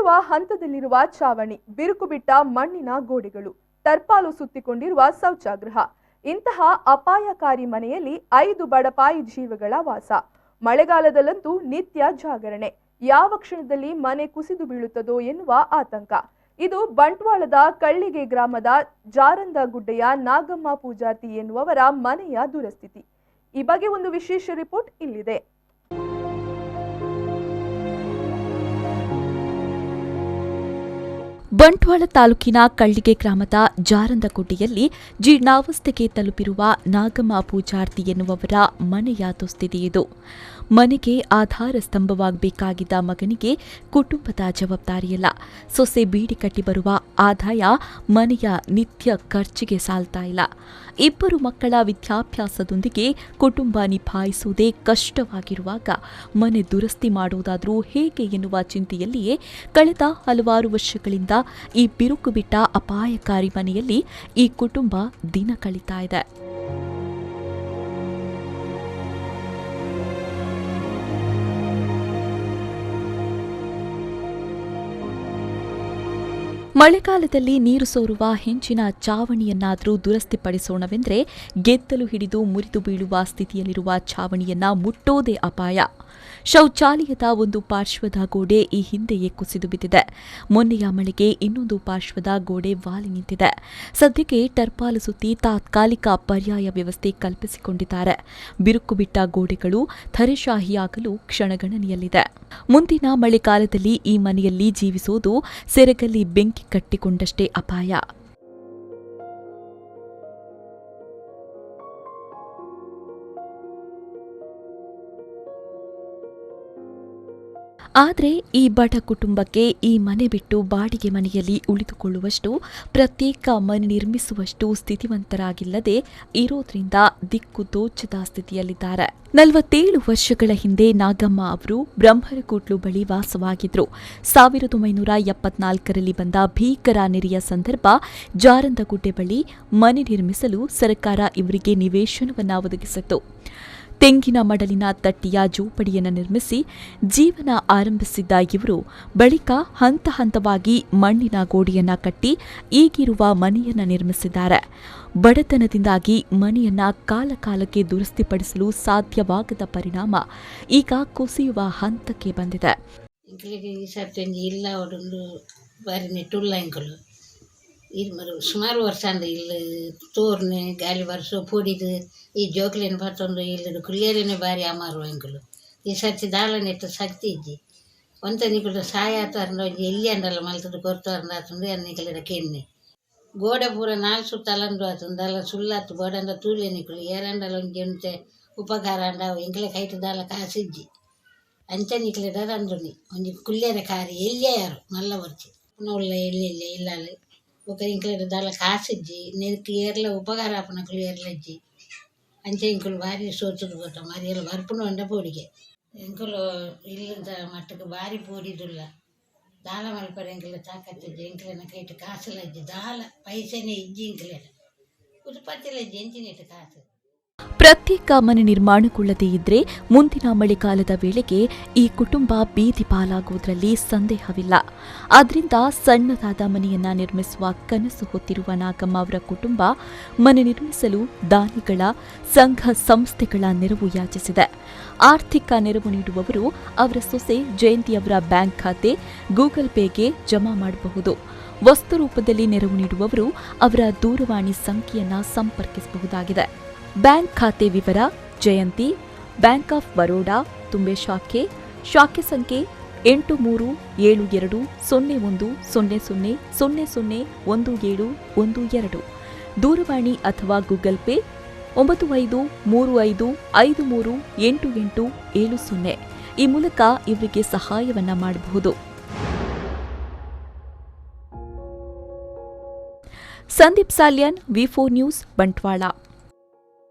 ಕುಸಿಯುವ ಹಂತದಲ್ಲಿರುವ ಚಾವಣಿ, ಬಿರುಕು ಬಿಟ್ಟ ಮಣ್ಣಿನ ಗೋಡೆಗಳು, ಟರ್ಪಾಲು ಸುತ್ತಿಕೊಂಡಿರುವ ಶೌಚಾಗೃಹ, ಇಂತಹ ಅಪಾಯಕಾರಿ ಮನೆಯಲ್ಲಿ 5 ಬಡಪಾಯಿ ಜೀವಗಳ ವಾಸ. ಮಳೆಗಾಲದಲ್ಲಂತೂ ನಿತ್ಯ ಜಾಗರಣೆ. ಯಾವ ಕ್ಷಣದಲ್ಲಿ ಮನೆ ಕುಸಿದು ಬೀಳುತ್ತದೋ ಎನ್ನುವ ಆತಂಕ. ಇದು ಬಂಟ್ವಾಳದ ಕಳ್ಳಿಗೆ ಗ್ರಾಮದ ಜಾರಂದಗುಡ್ಡೆಯ ನಾಗಮ್ಮ ಪೂಜಾರ್ತಿ ಎನ್ನುವವರ ಮನೆಯ ದುರಸ್ಥಿತಿ. ಈ ಬಗ್ಗೆ ಒಂದು ವಿಶೇಷ ರಿಪೋರ್ಟ್ ಇಲ್ಲಿದೆ. ಬಂಟ್ವಾಳ ತಾಲೂಕಿನ ಕಳ್ಳಿಗೆ ಗ್ರಾಮದ ಜಾರಂದಗುಡ್ಡೆಯಲ್ಲಿ ಜೀರ್ಣಾವಸ್ಥೆಗೆ ತಲುಪಿರುವ ನಾಗಮ್ಮ ಪೂಜಾರ್ತಿ ಎನ್ನುವವರ ಮನೆಯ ದುಸ್ಥಿತಿ ಇದು. ಮನೆಗೆ ಆಧಾರ ಸ್ತಂಭವಾಗಬೇಕಾಗಿದ್ದ ಮಗನಿಗೆ ಕುಟುಂಬದ ಜವಾಬ್ದಾರಿಯಲ್ಲ. ಸೊಸೆ ಬೀಡಿ ಕಟ್ಟಿ ಬರುವ ಆದಾಯ ಮನೆಯ ನಿತ್ಯ ಖರ್ಚಿಗೆ ಸಾಲ್ತಾ ಇಲ್ಲ. 2 ಮಕ್ಕಳ ವಿದ್ಯಾಭ್ಯಾಸದೊಂದಿಗೆ ಕುಟುಂಬ ನಿಭಾಯಿಸುವುದೇ ಕಷ್ಟವಾಗಿರುವಾಗ ಮನೆ ದುರಸ್ತಿ ಮಾಡುವುದಾದರೂ ಹೇಗೆ ಎನ್ನುವ ಚಿಂತೆಯಲ್ಲಿಯೇ ಕಳೆದ ಹಲವಾರು ವರ್ಷಗಳಿಂದ ಈ ಬಿರುಕು ಬಿಟ್ಟ ಅಪಾಯಕಾರಿ ಮನೆಯಲ್ಲಿ ಈ ಕುಟುಂಬ ದಿನ ಕಳೀತಾ ಇದೆ. ಮಳೆಗಾಲದಲ್ಲಿ ನೀರು ಸೋರುವ ಹೆಂಚಿನ ಚಾವಣಿಯನ್ನಾದರೂ ದುರಸ್ತಿಪಡಿಸೋಣವೆಂದರೆ ಗೆದ್ದಲು ಹಿಡಿದು ಮುರಿದು ಬೀಳುವ ಸ್ಥಿತಿಯಲ್ಲಿರುವ ಚಾವಣಿಯನ್ನ ಮುಟ್ಟೋದೇ ಅಪಾಯ. ಶೌಚಾಲಯದ ಒಂದು ಪಾರ್ಶ್ವದ ಗೋಡೆ ಈ ಹಿಂದೆಯೇ ಕುಸಿದು ಬಿದ್ದಿದೆ. ಮೊನ್ನೆಯ ಮಳೆಗೆ ಇನ್ನೊಂದು ಪಾರ್ಶ್ವದ ಗೋಡೆ ವಾಲಿ ನಿಂತಿದೆ. ಸದ್ಯಕ್ಕೆ ಟರ್ಪಾಲು ಸುತ್ತಿ ತಾತ್ಕಾಲಿಕ ಪರ್ಯಾಯ ವ್ಯವಸ್ಥೆ ಕಲ್ಪಿಸಿಕೊಂಡಿದ್ದಾರೆ. ಬಿರುಕು ಬಿಟ್ಟ ಗೋಡೆಗಳು ಧರೆಶಾಹಿಯಾಗಲು ಕ್ಷಣಗಣನೆಯಲ್ಲಿದೆ. ಮುಂದಿನ ಮಳೆಗಾಲದಲ್ಲಿ ಈ ಮನೆಯಲ್ಲಿ ಜೀವಿಸುವುದು ಸೆರಗಲ್ಲಿ ಬೆಂಕಿ ಕಟ್ಟಿಕೊಂಡಷ್ಟೇ ಅಪಾಯ. ಆದರೆ ಈ ಬಡ ಕುಟುಂಬಕ್ಕೆ ಈ ಮನೆ ಬಿಟ್ಟು ಬಾಡಿಗೆ ಮನೆಯಲ್ಲಿ ಉಳಿದುಕೊಳ್ಳುವಷ್ಟು, ಪ್ರತ್ಯೇಕ ಮನೆ ನಿರ್ಮಿಸುವಷ್ಟು ಸ್ಥಿತಿವಂತರಾಗಿಲ್ಲದೆ ಇರೋದ್ರಿಂದ ದಿಕ್ಕು ತೋಚದ ಸ್ಥಿತಿಯಲ್ಲಿದ್ದಾರೆ. 47 ವರ್ಷಗಳ ಹಿಂದೆ ನಾಗಮ್ಮ ಅವರು ಬ್ರಹ್ಮರಕೂಟ್ಲು ಬಳಿ ವಾಸವಾಗಿದ್ರು. 1974ರಲ್ಲಿ ಬಂದ ಭೀಕರ ನೆರೆಯ ಸಂದರ್ಭ ಜಾರಂದಗುಡ್ಡೆ ಬಳಿ ಮನೆ ನಿರ್ಮಿಸಲು ಸರ್ಕಾರ ಇವರಿಗೆ ನಿವೇಶನವನ್ನು ಒದಗಿಸಿತ್ತು. ತೆಂಗಿನ ಮಡಲಿನ ತಟ್ಟಿಯ ಜೋಪಡಿಯನ್ನು ನಿರ್ಮಿಸಿ ಜೀವನ ಆರಂಭಿಸಿದ್ದ ಇವರು ಬಳಿಕ ಹಂತ ಹಂತವಾಗಿ ಮಣ್ಣಿನ ಗೋಡೆಯನ್ನ ಕಟ್ಟಿ ಈಗಿರುವ ಮನೆಯನ್ನ ನಿರ್ಮಿಸಿದ್ದಾರೆ. ಬಡತನದಿಂದಾಗಿ ಮನೆಯನ್ನ ಕಾಲಕಾಲಕ್ಕೆ ದುರಸ್ತಿಪಡಿಸಲು ಸಾಧ್ಯವಾಗದ ಪರಿಣಾಮ ಈಗ ಕುಸಿಯುವ ಹಂತಕ್ಕೆ ಬಂದಿದೆ. ಸುಮಾರು ವರ್ಷ ಅಂದ್ರೆ ಇಲ್ಲಿ ತೋರ್ನೆ ಗಾಳಿ ವರ್ಷ ಪೂಡಿದು ಈ ಜೋಕ್ಲೇನು ಬರ್ತೊಂದು ಇಲ್ಲಿ ಕುಲಿಯರೇನೆ ಬಾರಿ ಅಮಾರು ಎಂಕಲು ಈ ಸರ್ತಿ ದಾಳ ನೆಟ್ಟು ಶಕ್ತಿ ಇಜ್ಜಿ ಒಂತ ನಿಕಲು ಸಾಯ ಆತಂದು ಎಲ್ಲಿ ಅಂಡಲ್ಲ ಮಲ್ತದ್ದು ಕೊರ್ತಂದು ಆತಂದು ಅನ್ನಿಕಲಿಡ ಕೆನ್ನೆ ಗೋಡೆ ಪೂರ 4 ಸುತ್ತಲಂದು ಆತಂದು ಅಲ್ಲ ಸುಳ್ಳಾತು ಗೋಡಂದ ತೂಲೆ ನಿಕಲು ಏರಂಡಲ್ಲ ಒಂಜಿ ಉಂಟೆ ಉಪಕಾರ ಅಂಡ ಎಂಕಲೆ ಕೈಟ್ ದಾಳ ಕಾಸಿಜ್ಜಿ ಅಂಚ ನಿಕಲಿಡ ರಂದುನಿ ಒಂಜಿ ಕುಲ್ಯರ ಕಾರಿ ಎಲ್ಲಿಯೇ ಯಾರು ಮಲ್ಲ ಬರ್ಚಿ ನೋಡ್ಲ ಎಲ್ಲಿ ಇಲ್ಲಲ್ಲಿ ఒక ఇంట్లో దాని కాసిజ్జి నేను క్లియర్లో ఉపకారాపనకులు ఎర్లజ్జి అంచే ఇంకులు భారీ సోచులు పోతాం మరి ఇలా వరపును వండ పొడిగే ఇంకులు ఇల్లు మట్టుకు భారీ పొడిదుల్ల దాల మలిపడి ఇంకులు తాకత్తజ్జి ఇంకులైనా కైట్ కాసులజ్జి దాల పైసనే ఇజ్జి ఇంకులేట ಉತ್ಪತ್ತಿಲಜ್ಜಿ ಎಂಚಿನಿಟ್ಟು ಕಾಸು. ಪ್ರತ್ಯೇಕ ಮನೆ ನಿರ್ಮಾಣಗೊಳ್ಳದೇ ಇದ್ರೆ ಮುಂದಿನ ಮಳೆಗಾಲದ ವೇಳೆಗೆ ಈ ಕುಟುಂಬ ಬೀದಿ ಪಾಲಾಗುವುದರಲ್ಲಿ ಸಂದೇಹವಿಲ್ಲ. ಆದ್ದರಿಂದ ಸಣ್ಣದಾದ ಮನೆಯನ್ನ ನಿರ್ಮಿಸುವ ಕನಸು ಹೊತ್ತಿರುವ ನಾಗಮ್ಮ ಅವರ ಕುಟುಂಬ ಮನೆ ನಿರ್ಮಿಸಲು ದಾನಿಗಳ ಸಂಘ ಸಂಸ್ಥೆಗಳ ನೆರವು ಯಾಚಿಸಿದೆ. ಆರ್ಥಿಕ ನೆರವು ನೀಡುವವರು ಅವರ ಸೊಸೆ ಜಯಂತಿಯವರ ಬ್ಯಾಂಕ್ ಖಾತೆ ಗೂಗಲ್ ಪೇಗೆ ಜಮಾ ಮಾಡಬಹುದು. ವಸ್ತು ರೂಪದಲ್ಲಿ ನೆರವು ನೀಡುವವರು ಅವರ ದೂರವಾಣಿ ಸಂಖ್ಯೆಯನ್ನು ಸಂಪರ್ಕಿಸಬಹುದಾಗಿದೆ. ಬ್ಯಾಂಕ್ ಖಾತೆ ವಿವರ: ಜಯಂತಿ, ಬ್ಯಾಂಕ್ ಆಫ್ ಬರೋಡಾ, ತುಂಬೆ ಶಾಖೆ ಸಂಖ್ಯೆ 83720100001712. ದೂರವಾಣಿ ಅಥವಾ ಗೂಗಲ್ ಪೇ 9535538870. ಈ ಮೂಲಕ ಇವರಿಗೆ ಸಹಾಯವನ್ನ ಮಾಡಬಹುದು. Sandeep Salian, V4 news, Bantwal.